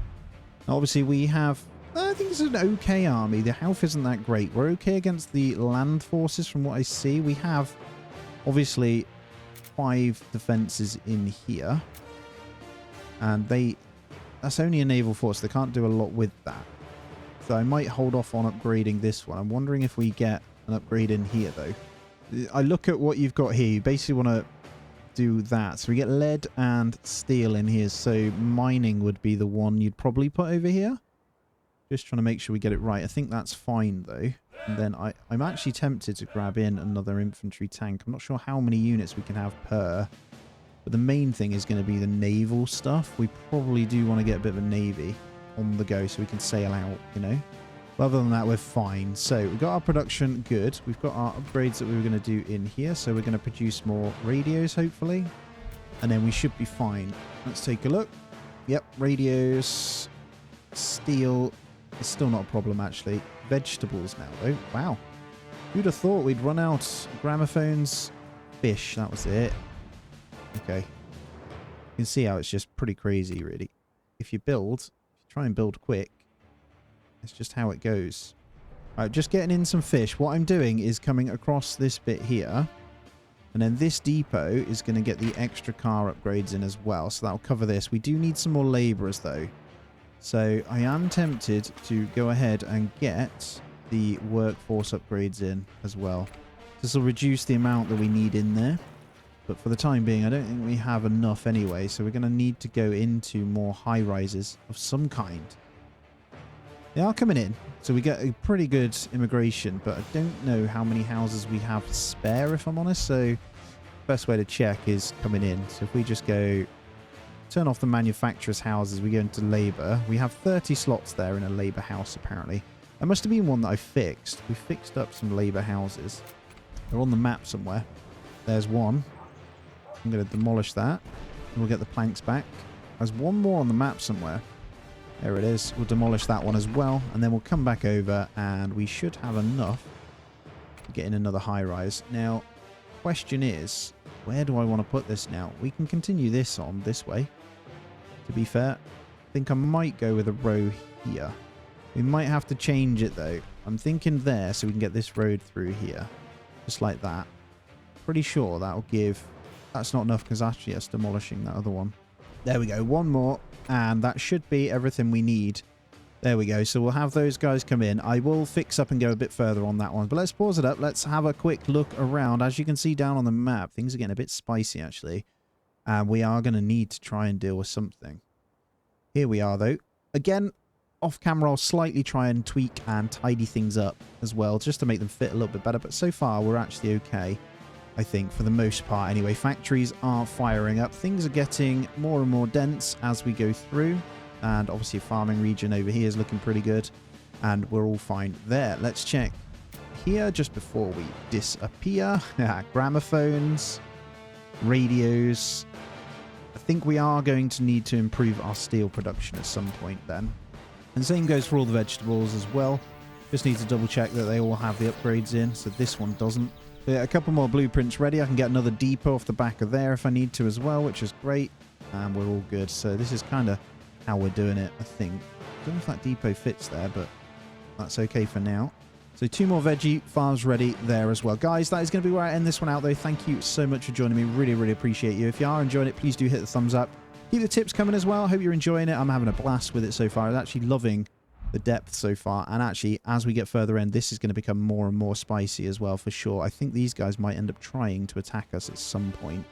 Speaker 1: Now, obviously, we have... I think it's an okay army. The health isn't that great. We're okay against the land forces from what I see. We have, obviously, 5 defenses in here. And that's only a naval force. They can't do a lot with that. So I might hold off on upgrading this one. I'm wondering if we get an upgrade in here, though. I look at what you've got here. You basically want to do that. So we get lead and steel in here. So mining would be the one you'd probably put over here. Just trying to make sure we get it right. I think that's fine, though. And then I'm actually tempted to grab in another infantry tank. I'm not sure how many units we can have per. But the main thing is going to be the naval stuff. We probably do want to get a bit of a navy on the go so we can sail out, you know. But other than that, we're fine. So we've got our production good. We've got our upgrades that we were going to do in here. So we're going to produce more radios, hopefully. And then we should be fine. Let's take a look. Yep, radios, steel... It's still not a problem, actually. Vegetables now, though. Wow. Who'd have thought we'd run out gramophones? Fish, that was it. Okay. You can see how it's just pretty crazy, really. If you try and build quick, it's just how it goes. Alright, just getting in some fish. What I'm doing is coming across this bit here. And then this depot is going to get the extra car upgrades in as well. So that'll cover this. We do need some more labourers, though. So I am tempted to go ahead and get the workforce upgrades in as well. This will reduce the amount that we need in there. But for the time being, I don't think we have enough anyway. So we're going to need to go into more high-rises of some kind. They are coming in. So we get a pretty good immigration. But I don't know how many houses we have spare, if I'm honest. So best way to check is coming in. So if we just go... Turn off the manufacturer's houses, we go into labour. We have 30 slots there in a labour house, apparently. There must have been one that I fixed. We fixed up some labour houses. They're on the map somewhere. There's one. I'm going to demolish that. And we'll get the planks back. There's one more on the map somewhere. There it is. We'll demolish that one as well. And then we'll come back over and we should have enough to get in another high-rise. Now, question is, where do I want to put this now? We can continue this on this way. To be fair, I think I might go with a row here. We might have to change it, though. I'm thinking there so we can get this road through here. Just like that. Pretty sure that'll give... That's not enough because actually it's demolishing that other one. There we go. One more. And that should be everything we need. There we go. So we'll have those guys come in. I will fix up and go a bit further on that one. But let's pause it up. Let's have a quick look around. As you can see down on the map, things are getting a bit spicy, actually. And we are going to need to try and deal with something. Here we are, though. Again, off camera, I'll slightly try and tweak and tidy things up as well, just to make them fit a little bit better. But so far, we're actually okay, I think, for the most part. Anyway, factories are firing up. Things are getting more and more dense as we go through. And obviously, farming region over here is looking pretty good. And we're all fine there. Let's check here just before we disappear. Gramophones, radios. I think we are going to need to improve our steel production at some point then. And same goes for all the vegetables as well. Just need to double check that they all have the upgrades in, so this one doesn't. So yeah, a couple more blueprints ready. I can get another depot off the back of there if I need to as well, which is great. And we're all good. So this is kind of how we're doing it, I think. I don't know if that depot fits there, but that's okay for now. So 2 more veggie farms ready there as well. Guys, that is going to be where I end this one out, though. Thank you so much for joining me. Really, really appreciate you. If you are enjoying it, please do hit the thumbs up. Keep the tips coming as well. Hope you're enjoying it. I'm having a blast with it so far. I'm actually loving the depth so far. And actually, as we get further in, this is going to become more and more spicy as well, for sure. I think these guys might end up trying to attack us at some point.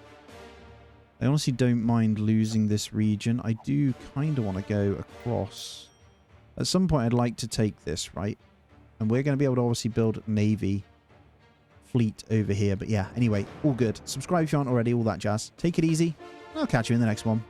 Speaker 1: I honestly don't mind losing this region. I do kind of want to go across. At some point, I'd like to take this, right? And we're going to be able to obviously build Navy fleet over here. But yeah, anyway, all good. Subscribe if you aren't already, all that jazz. Take it easy. I'll catch you in the next one.